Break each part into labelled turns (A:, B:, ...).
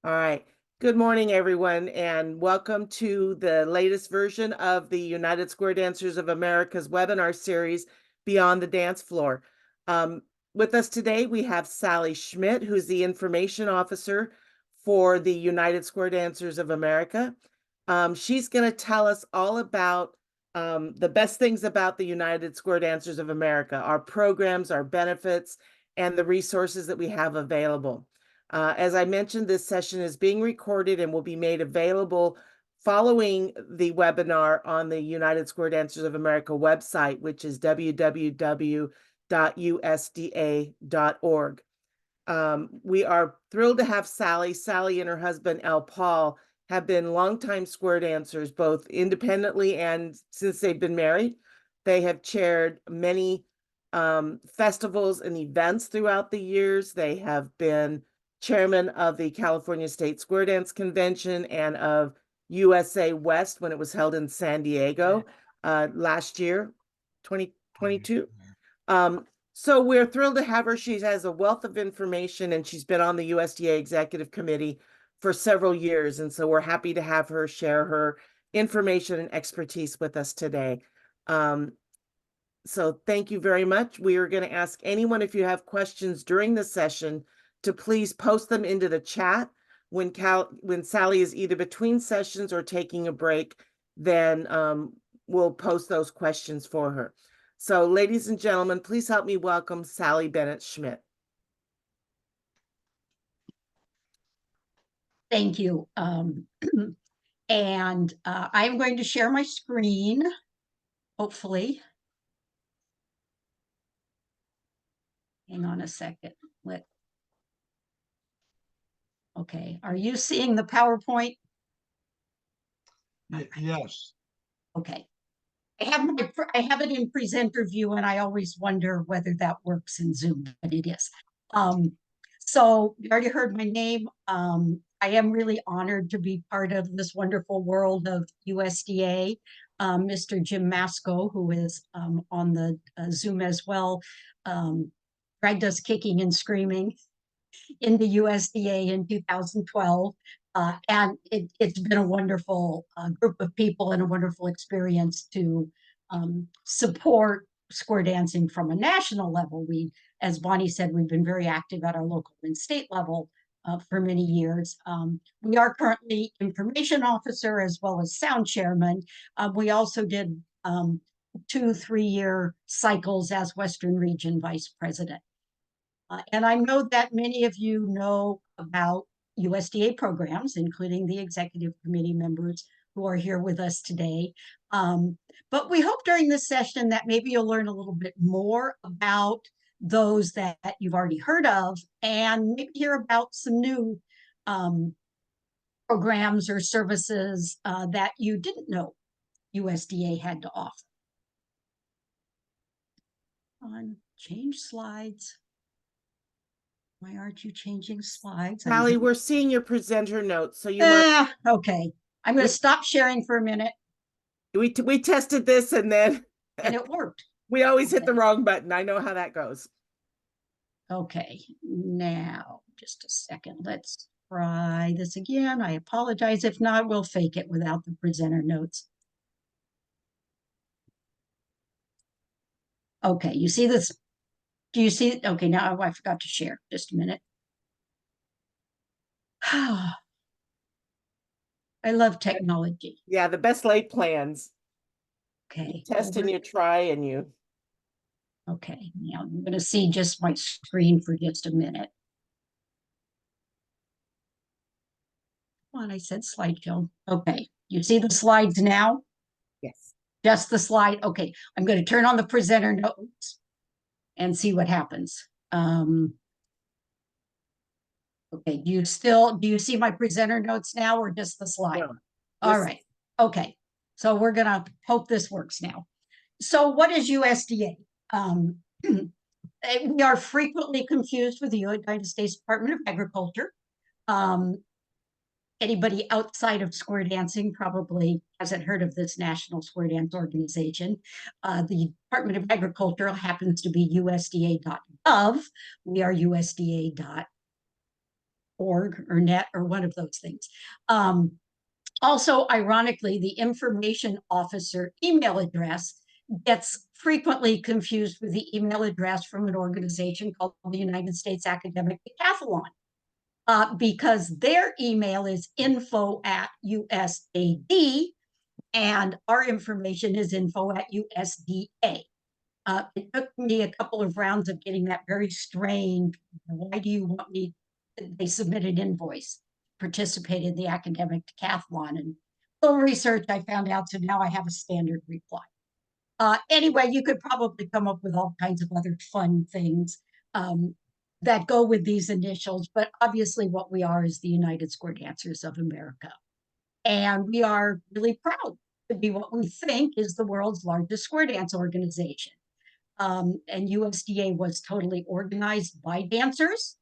A: All right. Good morning, everyone, and welcome to the latest version of the United Square Dancers of America's webinar series, Beyond the Dance Floor. With us today, we have Sally Schmidt, who's the Information Officer for the United Square Dancers of America. She's going to tell us all about the best things about the United Square Dancers of America, our programs, our benefits, and the resources that we have available. As I mentioned, this session is being recorded and will be made available following the webinar on the United Square Dancers of America website, which is www.usda.org. We are thrilled to have Sally. Sally and her husband, LPaul, have been longtime square dancers, both independently and since they've been married. They have chaired many festivals and events throughout the years. They have been chairman of the California State Square Dance Convention and of USAWest when it was held in San Diego last year, 2022. So we're thrilled to have her. She has a wealth of information, and she's been on the USDA Executive Committee for several years. And so we're happy to have her share her information and expertise with us today. So thank you very much. We are going to ask anyone, if you have questions during the session, to please post them into the chat. When Sally is either between sessions or taking a break, then we'll post those questions for her. So ladies and gentlemen, please help me welcome Sally Bennett Schmidt.
B: Thank you. And I'm going to share my screen, hopefully. Hang on a second. Okay, are you seeing the PowerPoint?
C: Yes.
B: Okay. I have it in presenter view, and I always wonder whether that works in Zoom, but it is. So you already heard my name. I am really honored to be part of this wonderful world of USDA. Mr. Jim Masco, who is on the Zoom as well, dragged us kicking and screaming into USDA in 2012. And it's been a wonderful group of people and a wonderful experience to support square dancing from a national level. We, as Bonnie said, we've been very active at our local and state level for many years. We are currently Information Officer as well as Sound Chairman. We also did 2-3-year cycles as Western Region Vice President. And I know that many of you know about USDA programs, including the executive committee members who are here with us today. But we hope during this session that maybe you'll learn a little bit more about those that you've already heard of, and maybe hear about some new programs or services that you didn't know USDA had to offer. Change slides. Why aren't you changing slides?
A: Sally, we're seeing your presenter notes, so you might...
B: Okay, I'm going to stop sharing for a minute.
A: We tested this and then...
B: and it worked.
A: We always hit the wrong button. I know how that goes.
B: Okay, now, just a second. Let's try this again. I apologize. If not, we'll fake it without the presenter notes. Okay, you see this? Do you see it? Okay, now I forgot to share. Just a minute. I love technology.
A: Yeah, the best laid plans.
B: Okay.
A: You test and you try and you...
B: Okay, now I'm going to see just my screen for just a minute. Come on, I said slideshow. Okay, you see the slides now?
A: Yes.
B: Just the slide. Okay, I'm going to turn on the presenter notes and see what happens. Okay, do you see my presenter notes now or just the slide?
A: No.
B: All right. Okay, so we're going to hope this works now. So what is USDA? We are frequently confused with the United States Department of Agriculture. Anybody outside of square dancing probably hasn't heard of this national square dance organization. The Department of Agriculture happens to be USDA.gov. We are USDA.org. org or net or one of those things. Also, ironically, the information officer email address gets frequently confused with the email address from an organization called the United States Academic Decathlon, because their email is info@USAD, and our information is info@USDA. It took me a couple of rounds of getting that very strange, why do you want me? They submitted invoice, participate in the academic decathlon, and a little research I found out, so now I have a standard reply. Anyway, you could probably come up with all kinds of other fun things that go with these initials, but obviously what we are is the United Square Dancers of America. And we are really proud to be what we think is the world's largest square dance organization. And USDA was totally organized by dancers.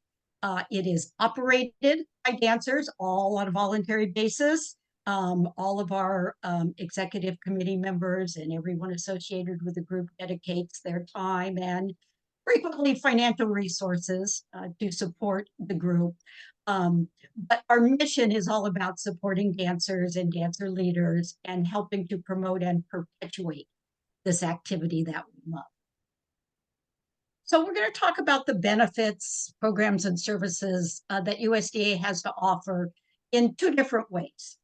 B: It is operated by dancers, all on a voluntary basis. All of our executive committee members and everyone associated with the group dedicates their time and frequently financial resources to support the group. But our mission is all about supporting dancers and dancer leaders and helping to promote and perpetuate this activity that we love. So we're going to talk about the benefits, programs, and services that USDA has to offer in two different ways.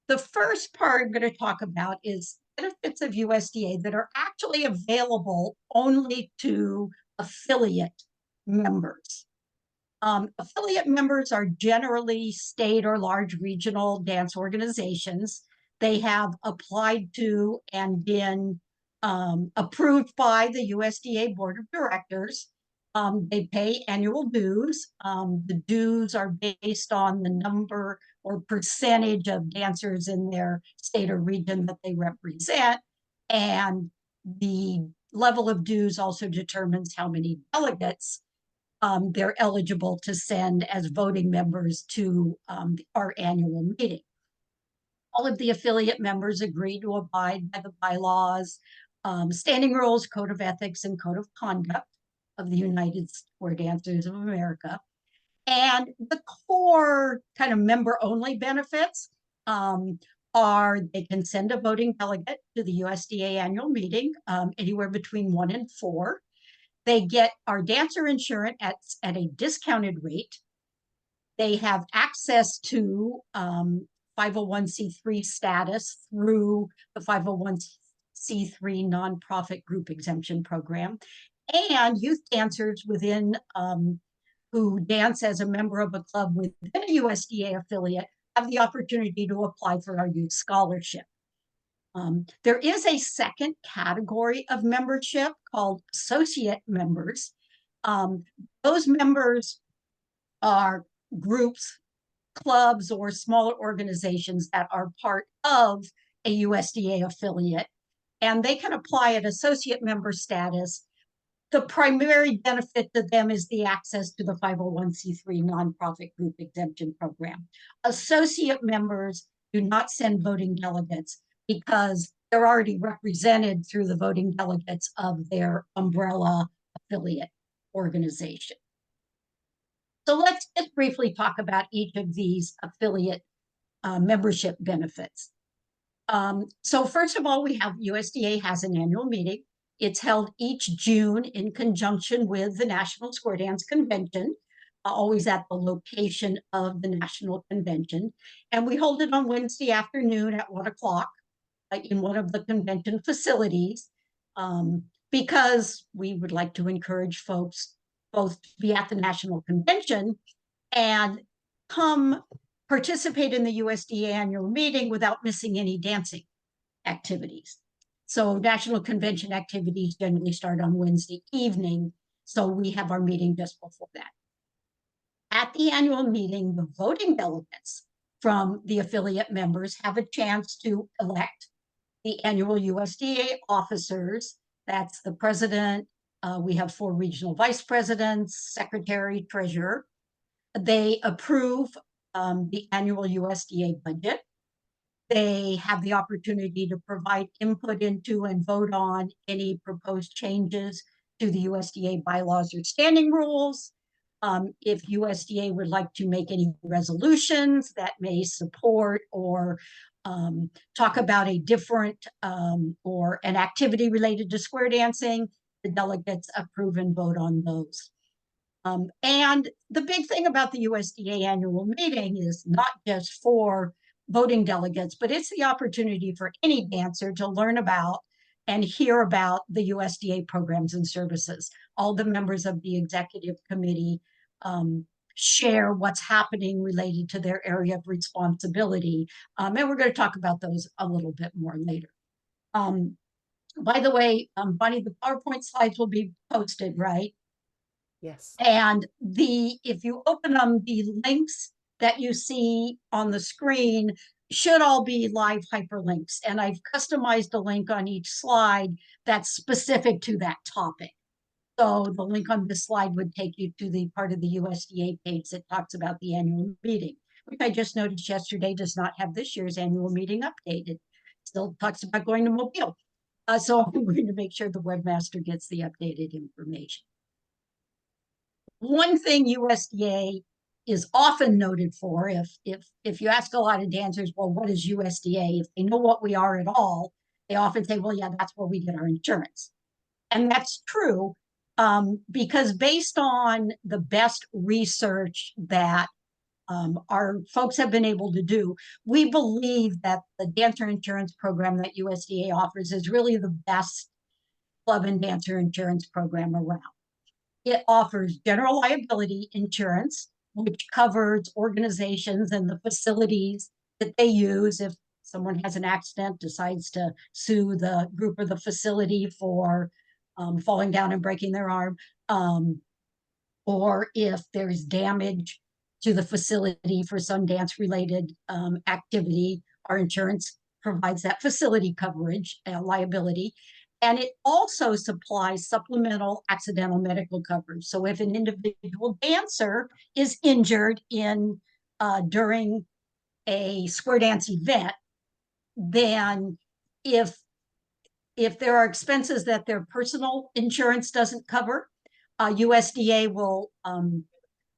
B: The first part I'm going to talk about is benefits of USDA that are actually available only to affiliate members. Affiliate members are generally state or large regional dance organizations. They have applied to and been approved by the USDA Board of Directors. They pay annual dues. The dues are based on the number or percentage of dancers in their state or region that they represent. And the level of dues also determines how many delegates they're eligible to send as voting members to our annual meeting. All of the affiliate members agree to abide by the bylaws, standing rules, code of ethics, and code of conduct of the United Square Dancers of America. And the core kind of member-only benefits are they can send a voting delegate to the USDA annual meeting, anywhere between 1 and 4. They get our dancer insurance at a discounted rate. They have access to 501c3 status through the 501c3 nonprofit group exemption program. And youth dancers within who dance as a member of a club within a USDA affiliate have the opportunity to apply for our youth scholarship. There is a second category of membership called associate members. Those members are groups, clubs, or smaller organizations that are part of a USDA affiliate, and they can apply at associate member status. The primary benefit to them is the access to the 501c3 nonprofit group exemption program. Associate members do not send voting delegates because they're already represented through the voting delegates of their umbrella affiliate organization. So let's just briefly talk about each of these affiliate membership benefits. So first of all, we have USDA has an annual meeting. It's held each June in conjunction with the National Square Dance Convention, always at the location of the National Convention. And we hold it on Wednesday afternoon at 1 o'clock in one of the convention facilities, because we would like to encourage folks both to be at the National Convention and come participate in the USDA annual meeting without missing any dancing activities. So National Convention activities generally start on Wednesday evening, so we have our meeting just before that. At the annual meeting, the voting delegates from the affiliate members have a chance to elect the annual USDA officers. That's the president. We have 4 regional vice presidents, secretary, treasurer. They approve the annual USDA budget. They have the opportunity to provide input into and vote on any proposed changes to the USDA bylaws or standing rules. If USDA would like to make any resolutions that may support or talk about a different or an activity related to square dancing, the delegates approve and vote on those. And the big thing about the USDA annual meeting is not just for voting delegates, but it's the opportunity for any dancer to learn about and hear about the USDA programs and services. All the members of the executive committee share what's happening related to their area of responsibility. And we're going to talk about those a little bit more later. By the way, Bonnie, the PowerPoint slides will be posted, right?
A: Yes.
B: And if you open them, the links that you see on the screen should all be live hyperlinks. And I've customized a link on each slide that's specific to that topic. So the link on this slide would take you to the part of the USDA page that talks about the annual meeting, which I just noticed yesterday does not have this year's annual meeting updated. Still talks about going to Mobile. So I'm going to make sure the webmaster gets the updated information. One thing USDA is often noted for, if you ask a lot of dancers, well, what is USDA? If they know what we are at all, they often say, well, yeah, that's where we get our insurance. And that's true because based on the best research that our folks have been able to do, we believe that the dancer insurance program that USDA offers is really the best club and dancer insurance program around. It offers general liability insurance, which covers organizations and the facilities that they use if someone has an accident, decides to sue the group or the facility for falling down and breaking their arm, or if there's damage to the facility for some dance-related activity, our insurance provides that facility coverage, liability. And it also supplies supplemental accidental medical coverage. So if an individual dancer is injured during a square dance event, then if there are expenses that their personal insurance doesn't cover, USDA will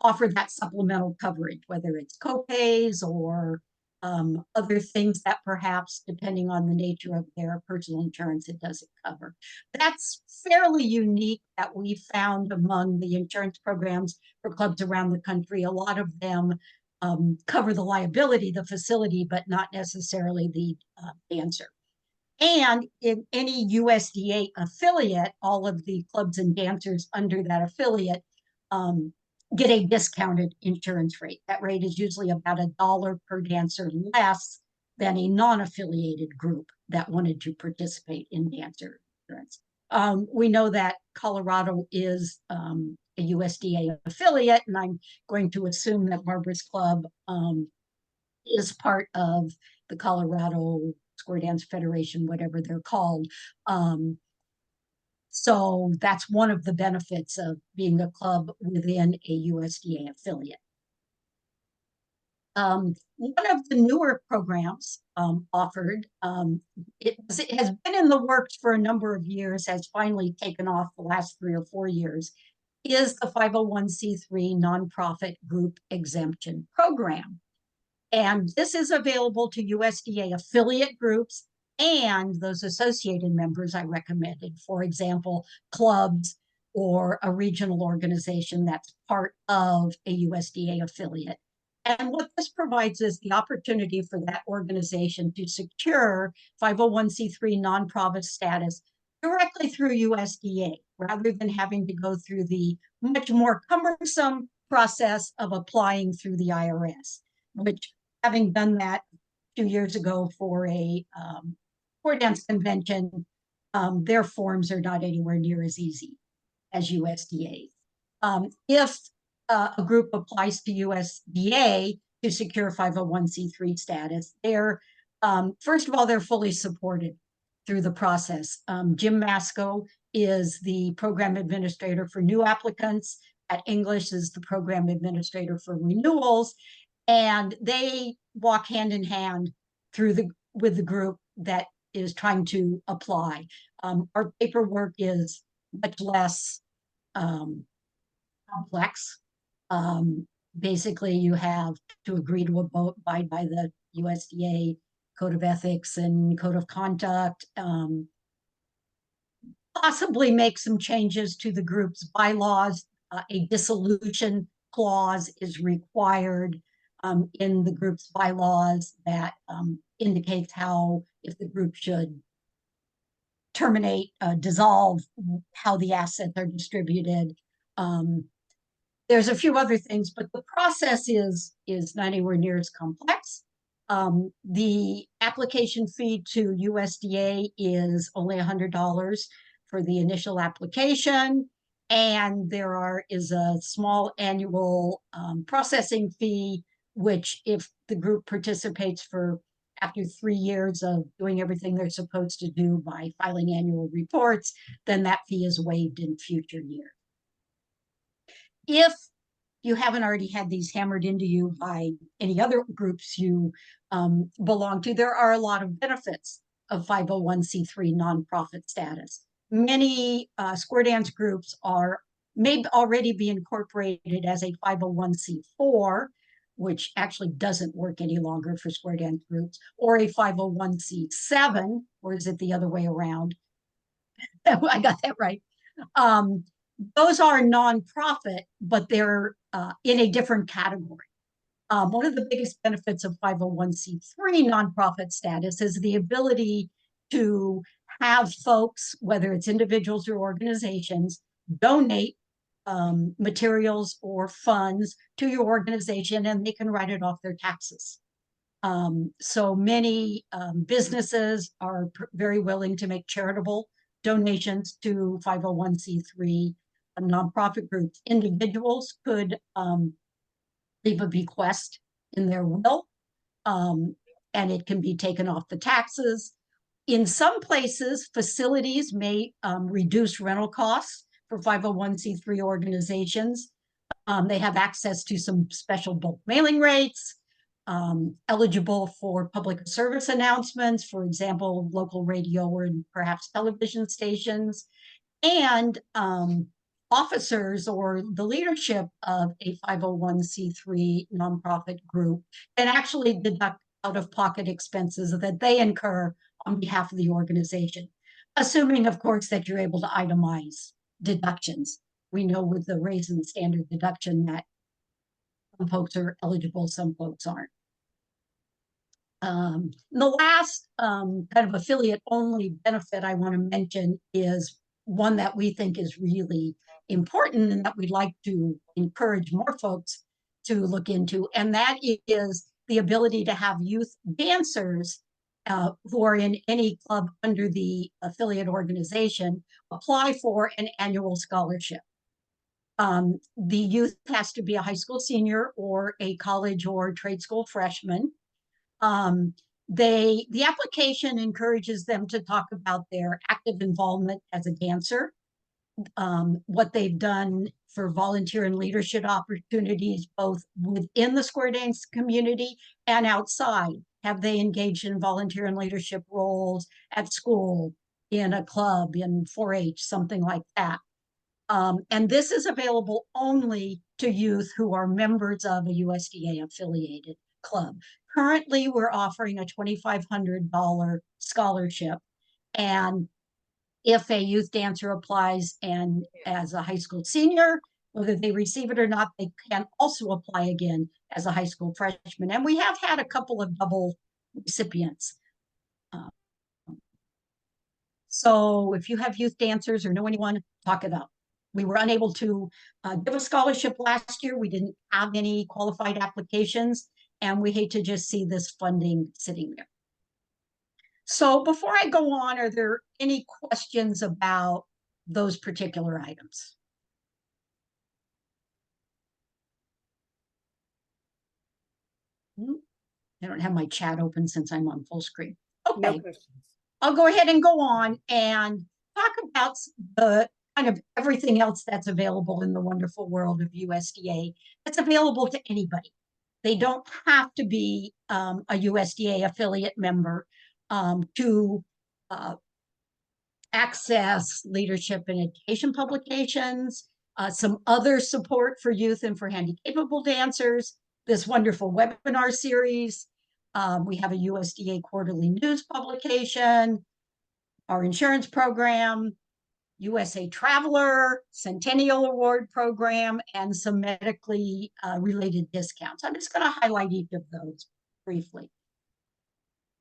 B: offer that supplemental coverage, whether it's copays or other things that perhaps, depending on the nature of their personal insurance, it doesn't cover. That's fairly unique that we found among the insurance programs for clubs around the country. A lot of them cover the liability, the facility, but not necessarily the dancer. And in any USDA affiliate, all of the clubs and dancers under that affiliate get a discounted insurance rate. That rate is usually about $1 per dancer less than a non-affiliated group that wanted to participate in dancer insurance. We know that Colorado is a USDA affiliate, and I'm going to assume that Barbara's Club is part of the Colorado Square Dance Federation, whatever they're called. So that's one of the benefits of being a club within a USDA affiliate. One of the newer programs offered, it has been in the works for a number of years, has finally taken off the last 3 or 4 years, is the 501c3 nonprofit group exemption program. And this is available to USDA affiliate groups and those associated members I recommended, for example, clubs or a regional organization that's part of a USDA affiliate. And what this provides is the opportunity for that organization to secure 501c3 nonprofit status directly through USDA, rather than having to go through the much more cumbersome process of applying through the IRS, which, having done that 2 years ago for a square dance convention, their forms are not anywhere near as easy as USDA. If a group applies to USDA to secure 501c3 status, they're first of all, they're fully supported through the process. Jim Masco is the program administrator for new applicants. At English is the program administrator for renewals, and they walk hand in hand with the group that is trying to apply. Our paperwork is much less complex Basically, you have to agree to abide by the USDA Code of Ethics and Code of Conduct, possibly make some changes to the group's bylaws. A dissolution clause is required in the group's bylaws that indicates how, if the group should terminate, dissolve, how the assets are distributed. There's a few other things, but the process is not anywhere near as complex. The application fee to USDA is only $100 for the initial application, and there is a small annual processing fee, which if the group participates for after 3 years of doing everything they're supposed to do by filing annual reports, then that fee is waived in future years. If you haven't already had these hammered into you by any other groups you belong to, there are a lot of benefits of 501c3 nonprofit status. Many square dance groups may already be incorporated as a 501c4, which actually doesn't work any longer for square dance groups, or a 501c7, or is it the other way around? I got that right. Those are nonprofit, but they're in a different category. One of the biggest benefits of 501c3 nonprofit status is the ability to have folks, whether it's individuals or organizations, donate materials or funds to your organization, and they can write it off their taxes. So many businesses are very willing to make charitable donations to 501c3 nonprofit groups. Individuals could leave a bequest in their will, and it can be taken off the taxes. In some places, facilities may reduce rental costs for 501c3 organizations. They have access to some special bulk mailing rates, eligible for public service announcements, for example, local radio or perhaps television stations, and officers or the leadership of a 501c3 nonprofit group can actually deduct out-of-pocket expenses that they incur on behalf of the organization, assuming, of course, that you're able to itemize deductions. We know with the raise in the standard deduction that some folks are eligible, some folks aren't. The last kind of affiliate-only benefit I want to mention is one that we think is really important and that we'd like to encourage more folks to look into, and that is the ability to have youth dancers who are in any club under the affiliate organization apply for an annual scholarship. The youth has to be a high school senior or a college or trade school freshman. The application encourages them to talk about their active involvement as a dancer, what they've done for volunteer and leadership opportunities, both within the square dance community and outside. Have they engaged in volunteer and leadership roles at school, in a club, in 4-H, something like that? And this is available only to youth who are members of a USDA affiliated club. Currently, we're offering a $2,500 scholarship, and if a youth dancer applies and as a high school senior, whether they receive it or not, they can also apply again as a high school freshman. And we have had a couple of double recipients. So if you have youth dancers or know anyone, talk it up. We were unable to give a scholarship last year. We didn't have any qualified applications, and we hate to just see this funding sitting there. So before I go on, are there any questions about those particular items? I don't have my chat open since I'm on full screen. Okay,
A: No questions.
B: I'll go ahead and go on and talk about the kind of everything else that's available in the wonderful world of USDA. That's available to anybody. They don't have to be a USDA affiliate member to access leadership and education publications, some other support for youth and for handicapable dancers, this wonderful webinar series. We have a USDA quarterly news publication, our insurance program, USA Traveler, Centennial Award program, and some medically related discounts. I'm just going to highlight each of those briefly.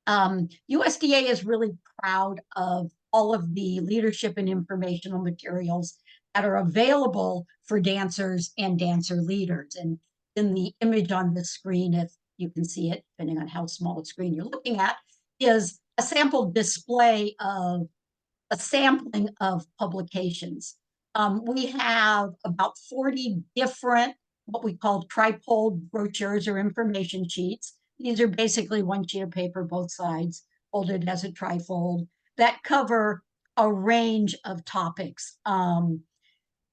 B: USDA is really proud of all of the leadership and informational materials that are available for dancers and dancer leaders. And in the image on the screen, if you can see it, depending on how small a screen you're looking at, is a sample display of a sampling of publications. We have about 40 different, what we call trifold brochures or information sheets. These are basically one sheet of paper, both sides, folded as a trifold, that cover a range of topics.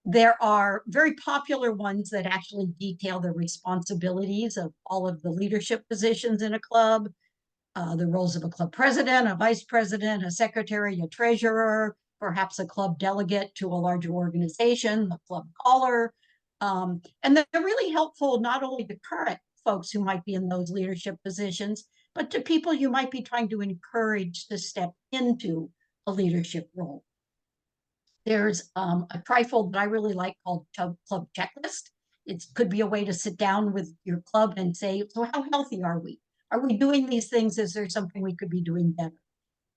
B: There are very popular ones that actually detail the responsibilities of all of the leadership positions in a club, the roles of a club president, a vice president, a secretary, a treasurer, perhaps a club delegate to a larger organization, the club caller. And they're really helpful not only to current folks who might be in those leadership positions, but to people you might be trying to encourage to step into a leadership role. There's a trifold that I really like called Club Checklist. It could be a way to sit down with your club and say, so how healthy are we? Are we doing these things? Is there something we could be doing better?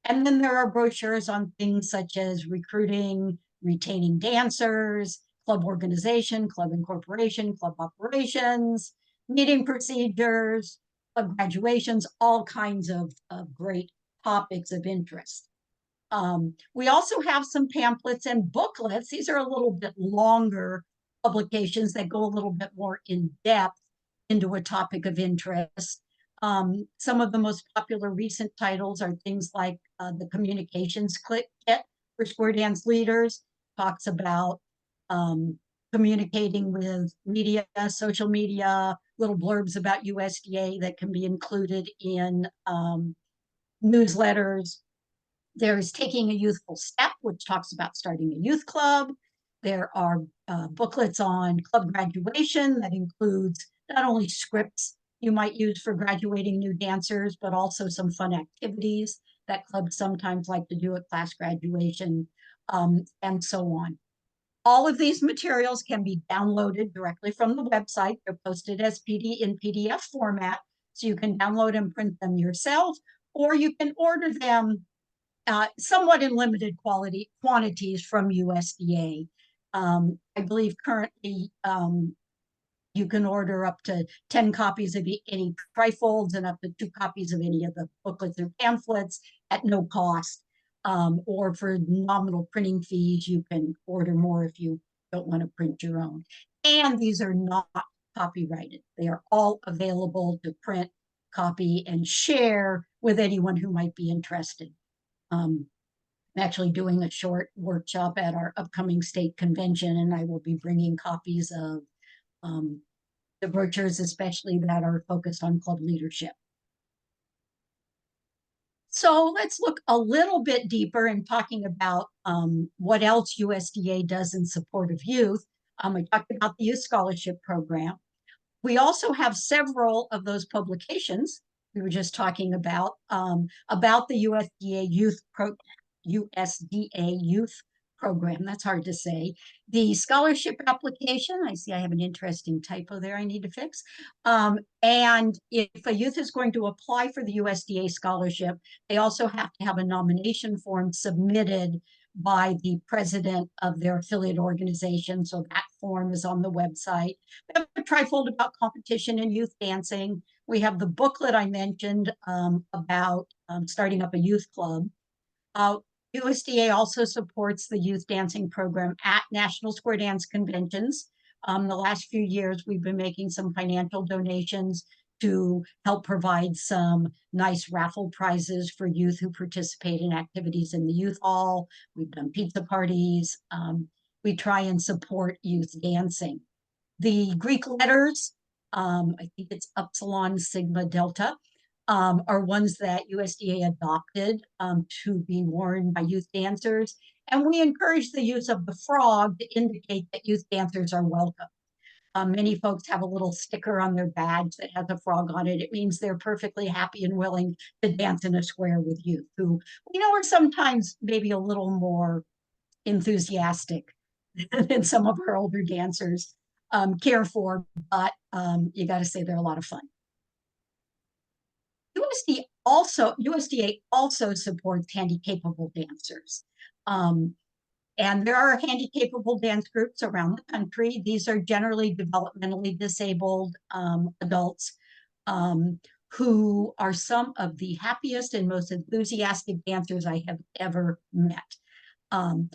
B: And then there are brochures on things such as recruiting, retaining dancers, club organization, club incorporation, club operations, meeting procedures, club graduations, all kinds of great topics of interest. We also have some pamphlets and booklets. These are a little bit longer publications that go a little bit more in depth into a topic of interest. Some of the most popular recent titles are things like the Communications Kit for Square Dance Leaders, talks about communicating with media, social media, little blurbs about USDA that can be included in newsletters. There's Taking a Youthful Step, which talks about starting a youth club. There are booklets on club graduation that includes not only scripts you might use for graduating new dancers, but also some fun activities that clubs sometimes like to do at class graduation, and so on. All of these materials can be downloaded directly from the website. They're posted as in PDF format, so you can download and print them yourself, or you can order them somewhat in limited quantities from USDA. I believe currently you can order up to 10 copies of any trifolds and up to 2 copies of any of the booklets or pamphlets at no cost. Or for nominal printing fees, you can order more if you don't want to print your own. And these are not copyrighted. They are all available to print, copy, and share with anyone who might be interested. I'm actually doing a short workshop at our upcoming state convention, and I will be bringing copies of the brochures, especially that are focused on club leadership. So let's look a little bit deeper in talking about what else USDA does in support of youth. I talked about the Youth Scholarship Program. We also have several of those publications we were just talking about the USDA Youth Program. That's hard to say. The scholarship application, I see I have an interesting typo there I need to fix. And if a youth is going to apply for the USDA scholarship, they also have to have a nomination form submitted by the president of their affiliate organization. So that form is on the website. We have a trifold about competition and youth dancing. We have the booklet I mentioned about starting up a youth club. USDA also supports the youth dancing program at National Square Dance Conventions. The last few years, we've been making some financial donations to help provide some nice raffle prizes for youth who participate in activities in the youth hall. We've done pizza parties. We try and support youth dancing. The Greek letters, I think it's Upsilon Sigma Delta, are ones that USDA adopted to be worn by youth dancers. And we encourage the use of the frog to indicate that youth dancers are welcome. Many folks have a little sticker on their badge that has a frog on it. It means they're perfectly happy and willing to dance in a square with youth who, are sometimes maybe a little more enthusiastic than some of our older dancers care for, but you got to say they're a lot of fun. USDA also supports handy-capable dancers. And there are handy-capable dance groups around the country. These are generally developmentally disabled adults who are some of the happiest and most enthusiastic dancers I have ever met. And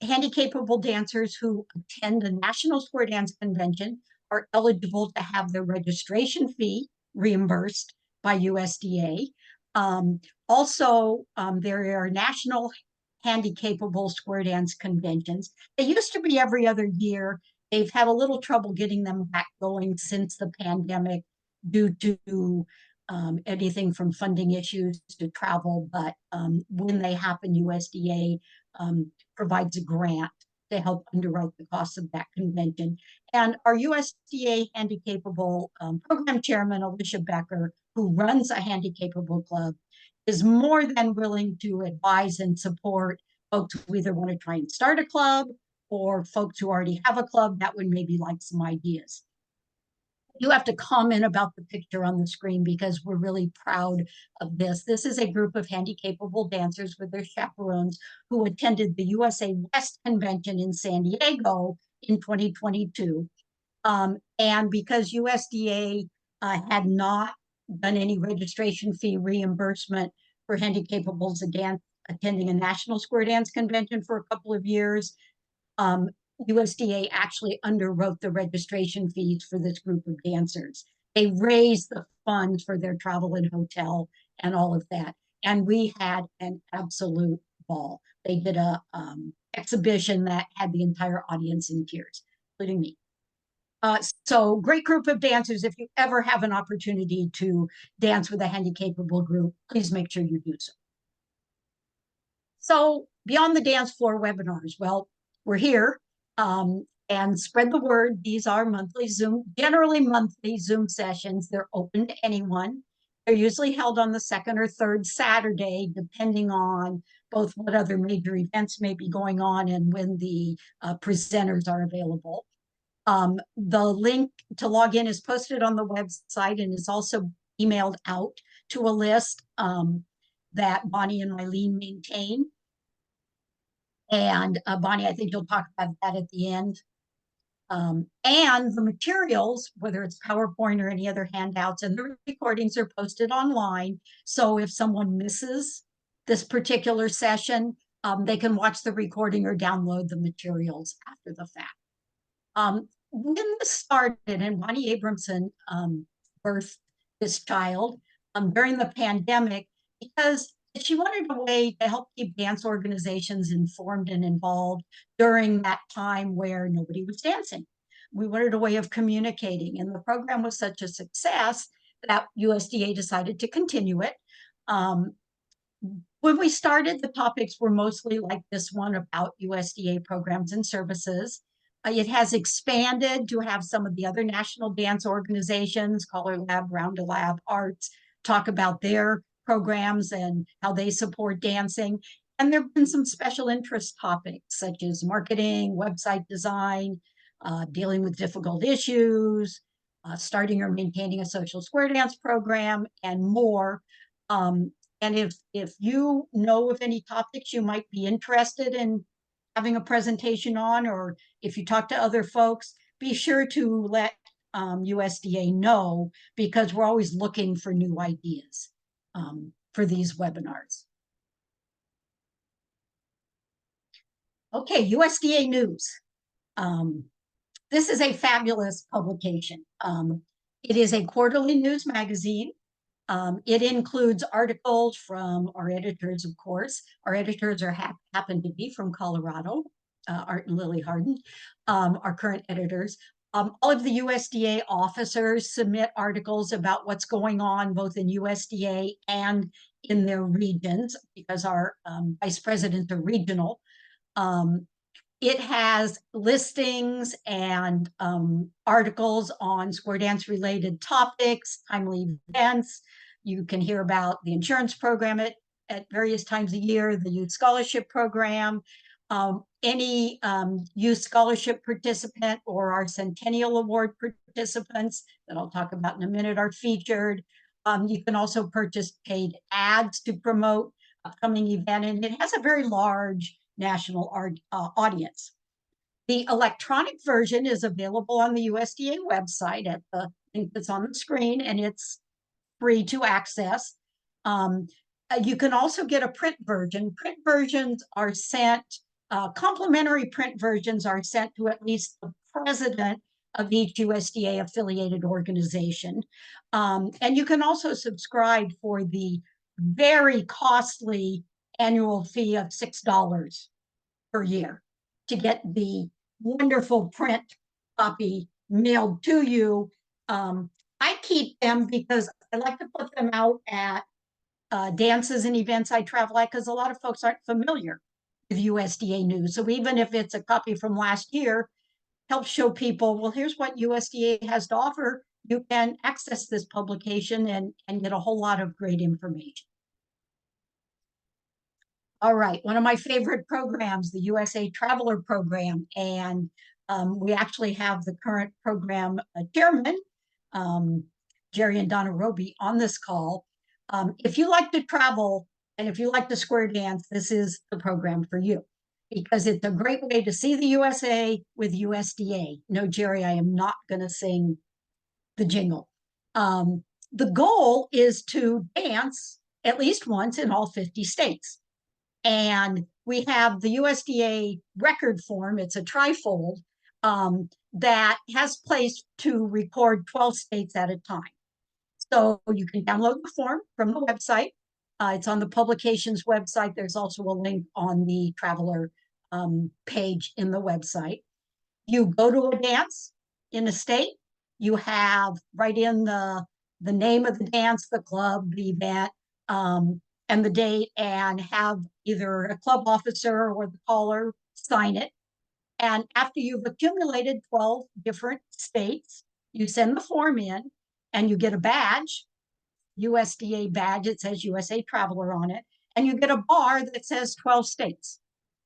B: handy-capable dancers who attend the National Square Dance Convention are eligible to have their registration fee reimbursed by USDA. There are national handy-capable square dance conventions. They used to be every other year. They've had a little trouble getting them back going since the pandemic due to anything from funding issues to travel. But when they happen, USDA provides a grant to help underwrite the cost of that convention. And our USDA Handy-Capable Program Chairman, Alicia Becker, who runs a Handy-Capable Club, is more than willing to advise and support folks who either want to try and start a club or folks who already have a club that would maybe like some ideas. You have to comment about the picture on the screen because we're really proud of this. This is a group of handy-capable dancers with their chaperones who attended the USAWest Convention in San Diego in 2022. And because USDA had not done any registration fee reimbursement for handy-capables again attending a National Square Dance Convention for a couple of years, USDA actually underwrote the registration fees for this group of dancers. They raised the funds for their travel and hotel and all of that. And we had an absolute ball. They did a exhibition that had the entire audience in tears, including me. So great group of dancers. If you ever have an opportunity to dance with a handy-capable group, please make sure you do so. So beyond the dance floor webinars, well, we're here and spread the word. These are generally monthly Zoom sessions. They're open to anyone. They're usually held on the second or third Saturday, depending on both what other major events may be going on and when the presenters are available. The link to log in is posted on the website and is also emailed out to a list that Bonnie and Mylene maintain. And Bonnie, I think you'll talk about that at the end. And the materials, whether it's PowerPoint or any other handouts, and the recordings are posted online. So if someone misses this particular session, they can watch the recording or download the materials after the fact. When this started, and Bonnie Abramson birthed this child during the pandemic because she wanted a way to help keep dance organizations informed and involved during that time where nobody was dancing. We wanted a way of communicating, and the program was such a success that USDA decided to continue it. When we started, the topics were mostly like this one about USDA programs and services. It has expanded to have some of the other national dance organizations, Color Lab, Round Lab, Arts, talk about their programs and how they support dancing. And there have been some special interest topics such as marketing, website design, dealing with difficult issues, starting or maintaining a social square dance program, and more. And if you know of any topics you might be interested in having a presentation on, or if you talk to other folks, be sure to let USDA know because we're always looking for new ideas for these webinars. Okay, USDA News. This is a fabulous publication. It is a quarterly news magazine. It includes articles from our editors, of course. Our editors happen to be from Colorado, Art and Lily Harden, our current editors. All of the USDA officers submit articles about what's going on both in USDA and in their regions, because our vice presidents are regional. It has listings and articles on square dance related topics, timely events. You can hear about the insurance program at various times a year, the youth scholarship program, any youth scholarship participant or our Centennial Award participants that I'll talk about in a minute are featured. You can also purchase paid ads to promote upcoming event, and it has a very large national audience. The electronic version is available on the USDA website at the link that's on the screen, and it's free to access. You can also get a print version. Print versions are sent, complimentary print versions are sent to at least the president of each USDA affiliated organization. And you can also subscribe for the very costly annual fee of $6 per year to get the wonderful print copy mailed to you. I keep them because I like to put them out at dances and events I travel at, because a lot of folks aren't familiar with USDA news. So even if it's a copy from last year, helps show people, well, here's what USDA has to offer. You can access this publication and get a whole lot of great information. All right, one of my favorite programs, the USA Traveler Program, and we actually have the current program chairman, Jerry and Donna Roby, on this call. If you like to travel and if you like to square dance, this is the program for you, because it's a great way to see the USA with USDA. No, Jerry, I am not going to sing the jingle. The goal is to dance at least once in all 50 states. And we have the USDA record form. It's a trifold that has place to record 12 states at a time. So you can download the form from the website. It's on the publications website. There's also a link on the traveler page in the website. You go to a dance in a state. You have right in the name of the dance, the club, the event, and the date, and have either a club officer or the caller sign it. And after you've accumulated 12 different states, you send the form in and you get a badge, USDA badge. It says USA Traveler on it. And you get a bar that says 12 states.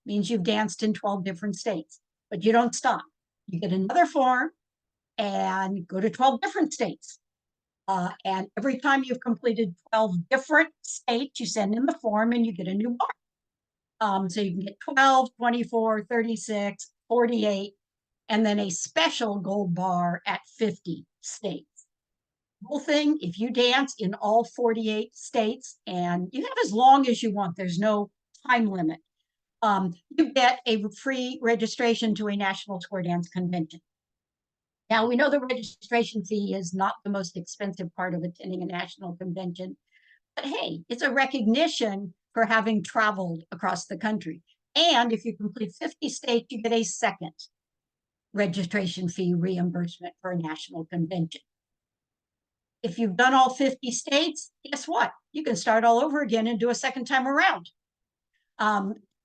B: Means you've danced in 12 different states, but you don't stop. You get another form and go to 12 different states. And every time you've completed 12 different states, you send in the form and you get a new bar. So you can get 12, 24, 36, 48, and then a special gold bar at 50 states. The whole thing, if you dance in all 48 states, and you have as long as you want, there's no time limit, you get a free registration to a National Square Dance Convention. Now, we know the registration fee is not the most expensive part of attending a national convention, but hey, it's a recognition for having traveled across the country. And if you complete 50 states, you get a second registration fee reimbursement for a national convention. If you've done all 50 states, guess what? You can start all over again and do a second time around.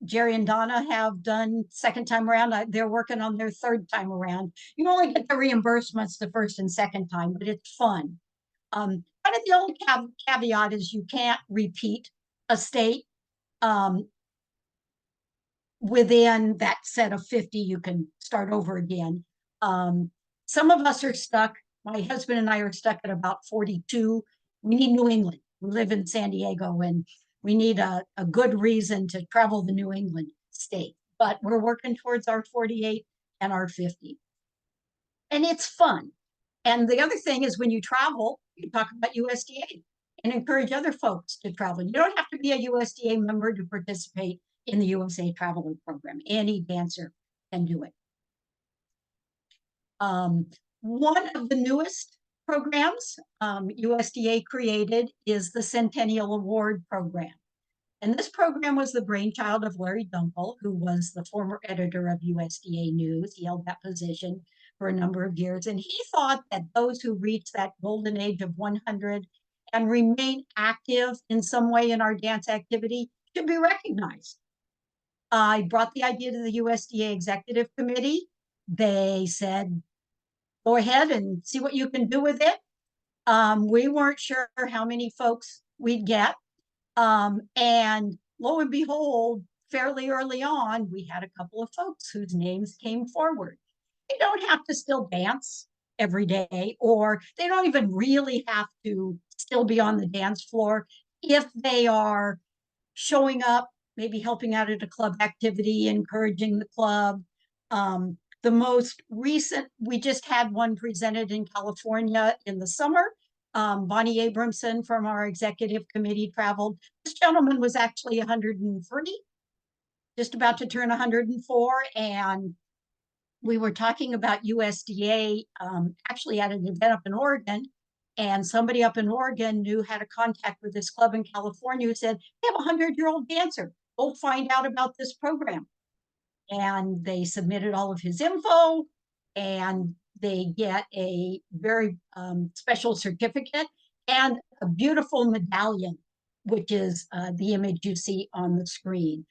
B: Jerry and Donna have done second time around. They're working on their third time around. You only get the reimbursements the first and second time, but it's fun. Kind of the only caveat is you can't repeat a state. Within that set of 50, you can start over again. Some of us are stuck. My husband and I are stuck at about 42. We need New England. We live in San Diego, and we need a good reason to travel the New England state. But we're working towards our 48 and our 50. And it's fun. And the other thing is, when you travel, you talk about USDA and encourage other folks to travel. You don't have to be a USDA member to participate in the USA Traveler Program. Any dancer can do it. One of the newest programs USDA created is the Centennial Award Program. And this program was the brainchild of Larry Dunkel, who was the former editor of USDA News. He held that position for a number of years. And he thought that those who reach that golden age of 100 and remain active in some way in our dance activity should be recognized. I brought the idea to the USDA Executive Committee. They said, go ahead and see what you can do with it. We weren't sure how many folks we'd get. And lo and behold, fairly early on, we had a couple of folks whose names came forward. They don't have to still dance every day, or they don't even really have to still be on the dance floor if they are showing up, maybe helping out at a club activity, encouraging the club. The most recent, we just had one presented in California in the summer. Bonnie Abramson from our executive committee traveled. This gentleman was actually 103, just about to turn 104. And we were talking about USDA actually at an event up in Oregon. And somebody up in Oregon had a contact with this club in California who said, they have a 100-year-old dancer. Go find out about this program. And they submitted all of his info, and they get a very special certificate and a beautiful medallion, which is the image you see on the screen.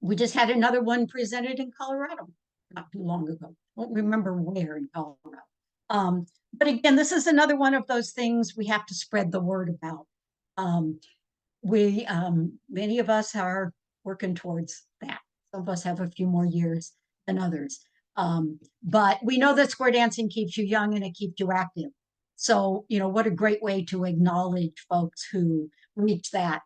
B: We just had another one presented in Colorado not too long ago. I don't remember where in Colorado. But again, this is another one of those things we have to spread the word about. Many of us are working towards that. Some of us have a few more years than others. But we know that square dancing keeps you young and it keeps you active. So, what a great way to acknowledge folks who reach that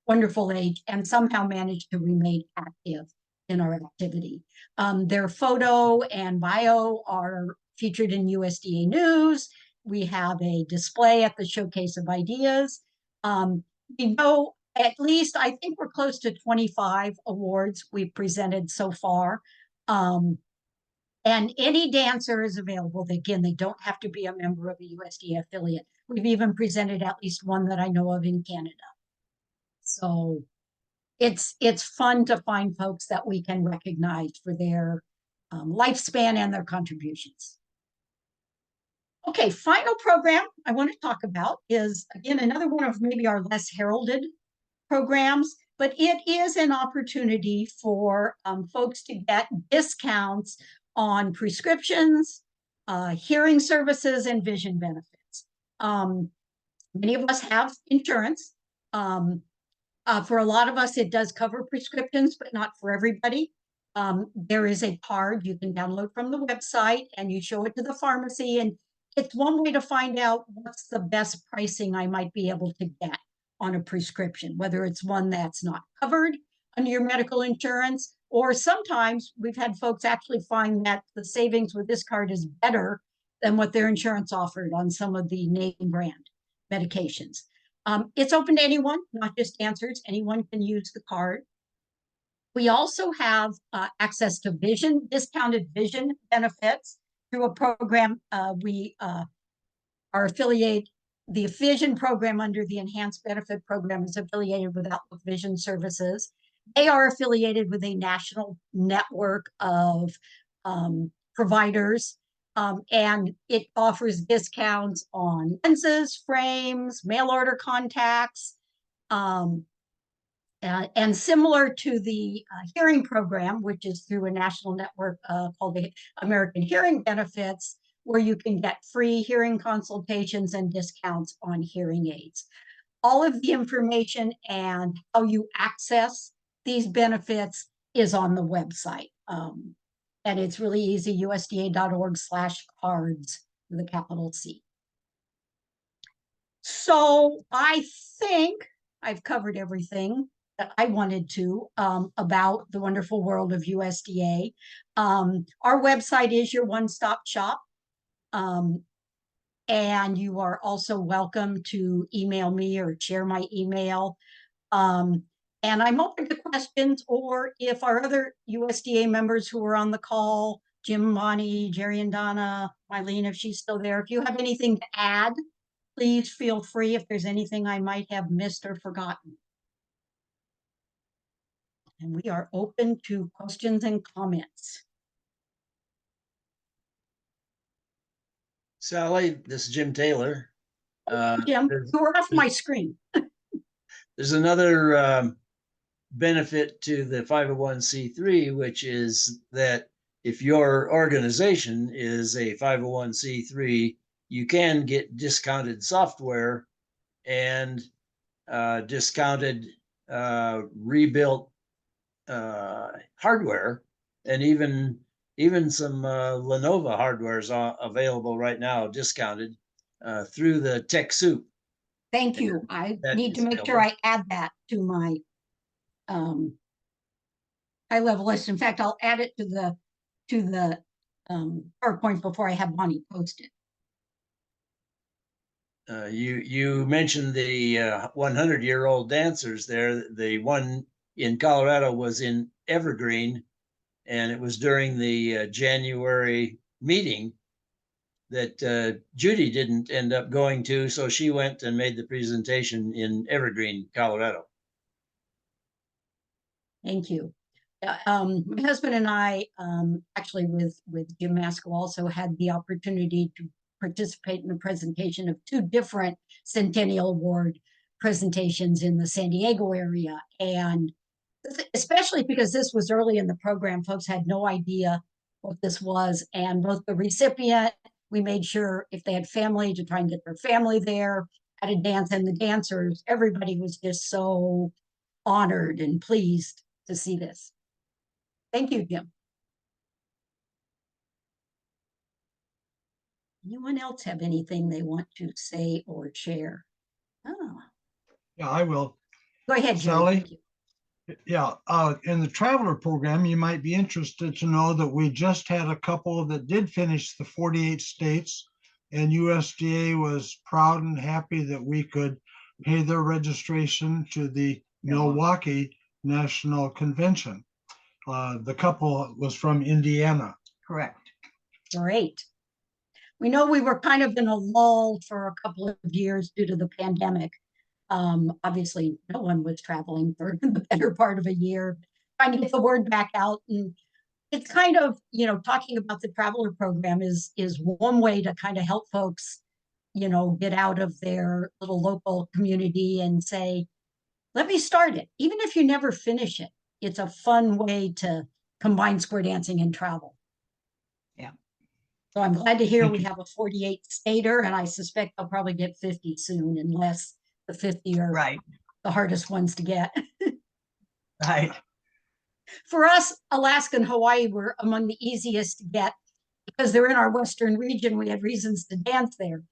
B: wonderful age and somehow manage to remain active in our activity. Their photo and bio are featured in USDA News. We have a display at the Showcase of Ideas. We know at least, I think we're close to 25 awards we've presented so far. And any dancer is available. Again, they don't have to be a member of a USDA affiliate. We've even presented at least one that I know of in Canada. So it's fun to find folks that we can recognize for their lifespan and their contributions. Okay, final program I want to talk about is, again, another one of maybe our less heralded programs, but it is an opportunity for folks to get discounts on prescriptions, hearing services, and vision benefits. Many of us have insurance. For a lot of us, it does cover prescriptions, but not for everybody. There is a card you can download from the website, and you show it to the pharmacy, and it's one way to find out what's the best pricing I might be able to get on a prescription, whether it's one that's not covered under your medical insurance, or sometimes we've had folks actually find that the savings with this card is better than what their insurance offered on some of the name brand medications. It's open to anyone, not just dancers. Anyone can use the card. We also have access to discounted vision benefits through a program. We are affiliated. The Vision program under the Enhanced Benefit Program is affiliated with Outlook Vision Services. They are affiliated with a national network of providers, and it offers discounts on lenses, frames, mail order contacts, and similar to the hearing program, which is through a national network called the American Hearing Benefits, where you can get free hearing consultations and discounts on hearing aids. All of the information and how you access these benefits is on the website. And it's really easy, usda.org/cards with a capital C. So I think I've covered everything that I wanted to about the wonderful world of USDA. Our website is your one-stop shop. And you are also welcome to email me or share my email. And I'm open to questions, or if our other USDA members who are on the call, Jim, Bonnie, Jerry, and Donna, Mylene, if she's still there, if you have anything to add, please feel free if there's anything I might have missed or forgotten. And we are open to questions and comments.
C: Sally, this is Jim Taylor.
B: Jim,
C: There's,
B: you were off my screen.
C: there's another benefit to the 501c3, which is that if your organization is a 501c3, you can get discounted software and discounted rebuilt hardware, and even some Lenovo hardware is available right now, discounted through the TechSoup.
B: Thank you. I
C: That
B: need to
C: is
B: make sure I add that to my high level list. In fact, I'll add it to the PowerPoint before I have Bonnie post it.
C: You mentioned the 100-year-old dancers there. The one in Colorado was in Evergreen, and it was during the January meeting that Judy didn't end up going to, so she went and made the presentation in Evergreen, Colorado.
B: Thank you. My husband and I, actually with Jim Maskell, also had the opportunity to participate in the presentation of two different Centennial Award presentations in the San Diego area. And especially because this was early in the program, folks had no idea what this was. And both the recipient, we made sure if they had family to try and get their family there at a dance, and the dancers, everybody was just so honored and pleased to see this. Thank you, Jim. Anyone else have anything they want to say or share? Oh,
D: Yeah, I will.
B: go ahead, Jerry.
D: Sally?
B: Thank you.
D: Yeah, in the traveler program, you might be interested to know that we just had a couple that did finish the 48 states, and USDA was proud and happy that we could pay their registration to the Milwaukee National Convention. The couple was from Indiana.
B: Correct. Great. We know we were kind of in a lull for a couple of years due to the pandemic. Obviously, no one was traveling for the better part of a year, trying to get the word back out. And it's kind of, talking about the traveler program is one way to kind of help folks, get out of their little local community and say, let me start it. Even if you never finish it, it's a fun way to combine square dancing and travel. Yeah. So I'm glad to hear we have a 48 stater, and I suspect I'll probably get 50 soon, unless the 50 are
E: Right,
B: the hardest ones to get.
E: right.
B: For us, Alaska and Hawaii were among the easiest to get because they're in our western region. We had reasons to dance there.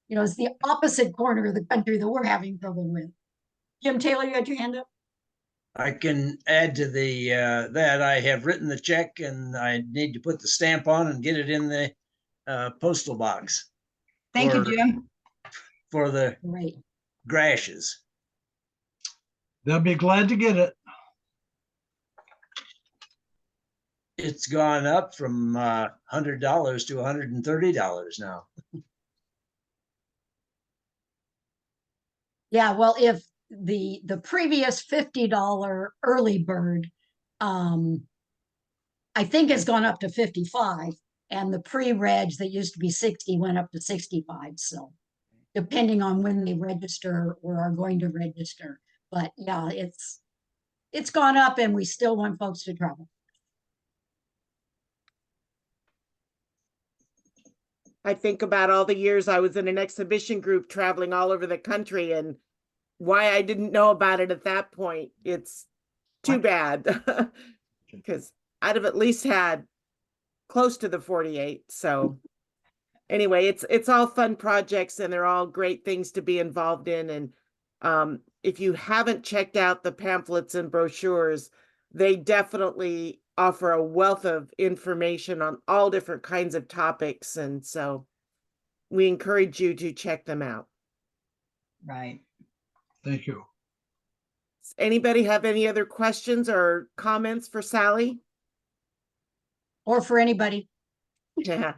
B: It's the opposite corner of the country that we're having trouble with. Jim Taylor, you had your hand up?
C: I can add to the that I have written the check, and I need to put the stamp on and get it in the postal box.
E: Thank you,
C: for-
E: Jim.
C: For the
B: Right.
C: Grashes.
D: They'll be glad to get it.
C: It's gone up from $100 to $130 now.
B: Yeah, well, if the previous $50 early bird, I think has gone up to 55, and the pre-reg that used to be 60 went up to 65. So depending on when they register or are going to register. But yeah, it's gone up, and we still want folks to travel.
A: I think about all the years I was in an exhibition group traveling all over the country, and why I didn't know about it at that point. It's too bad, because I'd have at least had close to the 48. So anyway, it's all fun projects, and they're all great things to be involved in. And if you haven't checked out the pamphlets and brochures, they definitely offer a wealth of information on all different kinds of topics. And so we encourage you to check them out.
E: Right.
D: Thank you.
A: Does anybody have any other questions or comments for Sally?
B: Or for anybody.
A: Yeah.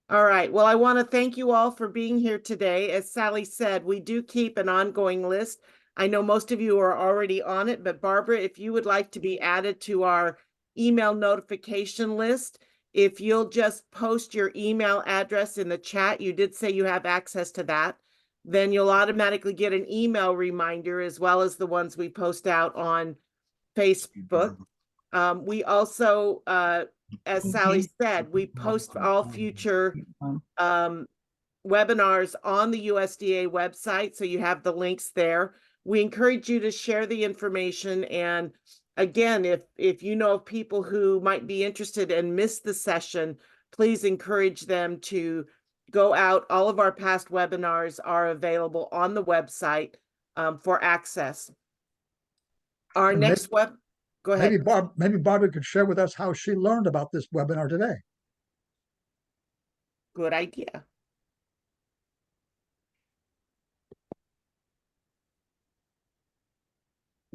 A: All right. Well, I want to thank you all for being here today. As Sally said, we do keep an ongoing list. I know most of you are already on it, but Barbara, if you would like to be added to our email notification list, if you'll just post your email address in the chat, you did say you have access to that, then you'll automatically get an email reminder as well as the ones we post out on Facebook. We also, as Sally said, we post all future webinars on the USDA website, so you have the links there. We encourage you to share the information, and again, if you know of people who might be interested and miss the session, please encourage them to go out. All of our past webinars are available on the website for access. Our
F: And
A: next go ahead.
F: Maybe Barbara could share with us how she learned about this webinar today.
A: Good idea.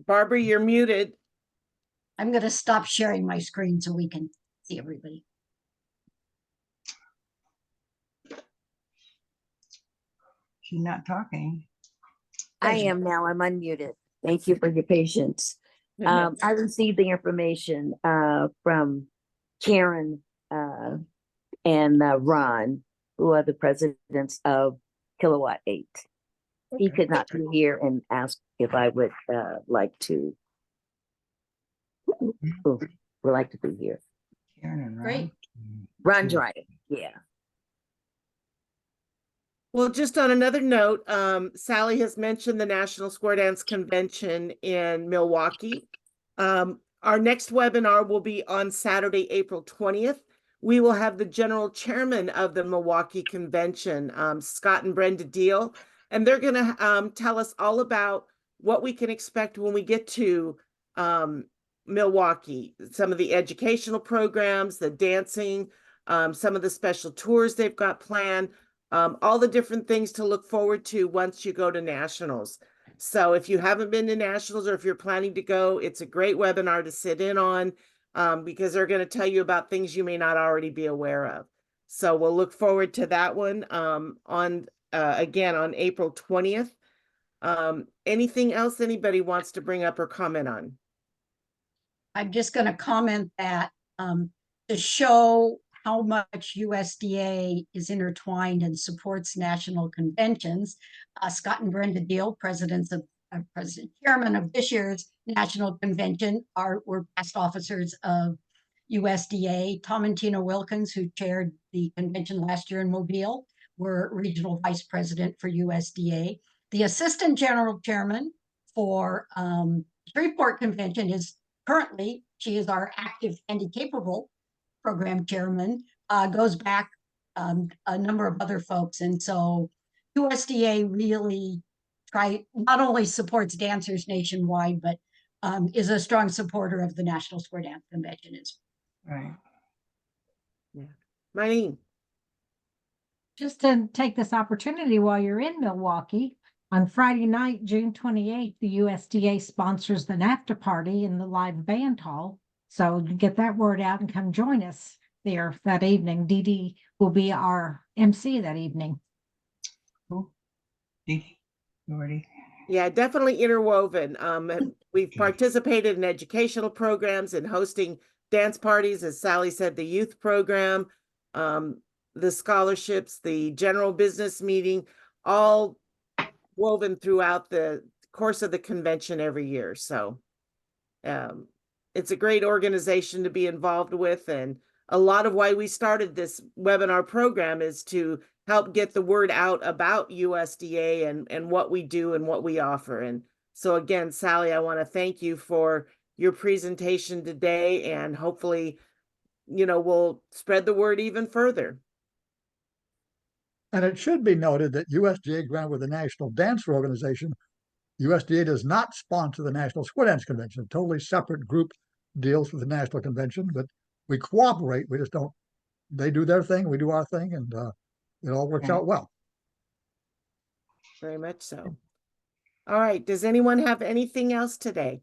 A: Barbara, you're muted.
B: I'm going to stop sharing my screen so we can see everybody.
E: She's not talking.
G: I am now. I'm unmuted. Thank you for your patience. I received the information from Karen and Ron, who are the presidents of Kilowatt 8. He could not be here and asked if I would like to be here.
E: Karen and Ron.
B: Great.
G: Ron Dryden, yeah.
A: Well, just on another note, Sally has mentioned the National Square Dance Convention in Milwaukee. Our next webinar will be on Saturday, April 20th. We will have the general chairman of the Milwaukee Convention, Scott and Brenda Deal, and they're going to tell us all about what we can expect when we get to Milwaukee, some of the educational programs, the dancing, some of the special tours they've got planned. All the different things to look forward to once you go to nationals. So if you haven't been to nationals or if you're planning to go, it's a great webinar to sit in on because they're going to tell you about things you may not already be aware of. So we'll look forward to that one again on April 20th. Anything else anybody wants to bring up or comment on?
B: I'm just going to comment that to show how much USDA is intertwined and supports national conventions. Scott and Brenda Deal, President Chairman of this year's National Convention, were past officers of USDA. Tom and Tina Wilkins, who chaired the convention last year in Mobile, were Regional Vice President for USDA. The Assistant General Chairman for Shreveport Convention is currently, she is our active and capable program chairman, goes back a number of other folks. And so USDA really not only supports dancers nationwide, but is a strong supporter of the National Square Dance Convention.
E: Right.
A: Yeah. Marlene.
H: Just to take this opportunity while you're in Milwaukee, on Friday night, June 28th, the USDA sponsors the NAFTA party in the live band hall. So get that word out and come join us there that evening. Dee Dee will be our MC that evening.
E: Cool. Dee, you ready?
A: Yeah, definitely interwoven. We've participated in educational programs and hosting dance parties, as Sally said, the youth program, the scholarships, the general business meeting, all woven throughout the course of the convention every year. So it's a great organization to be involved with. And a lot of why we started this webinar program is to help get the word out about USDA and what we do and what we offer. And so again, Sally, I want to thank you for your presentation today, and hopefully, we'll spread the word even further.
F: And it should be noted that USDA, granted with the National Dancer Organization, USDA does not sponsor the National Square Dance Convention. A totally separate group deals with the National Convention, but we cooperate. We just don't, they do their thing, we do our thing, and it all works out well.
A: Very much so. All right. Does anyone have anything else today?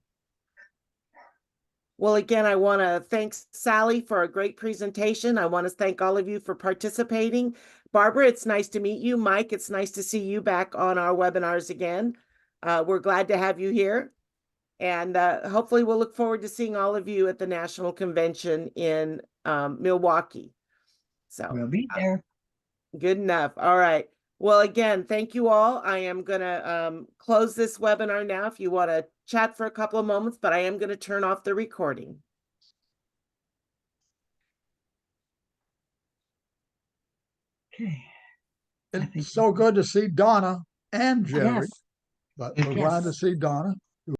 A: Well, again, I want to thank Sally for a great presentation. I want to thank all of you for participating. Barbara, it's nice to meet you. Mike, it's nice to see you back on our webinars again. We're glad to have you here. And hopefully we'll look forward to seeing all of you at the national convention in Milwaukee. So
E: We'll be there.
A: good enough. All right. Well, again, thank you all. I am going to close this webinar now if you want to chat for a couple of moments, but I am going to turn off the recording.
E: Okay. I think
F: It's so good to see Donna and Jerry,
H: Yes.
F: but we're glad to
H: Yes.
F: see Donna.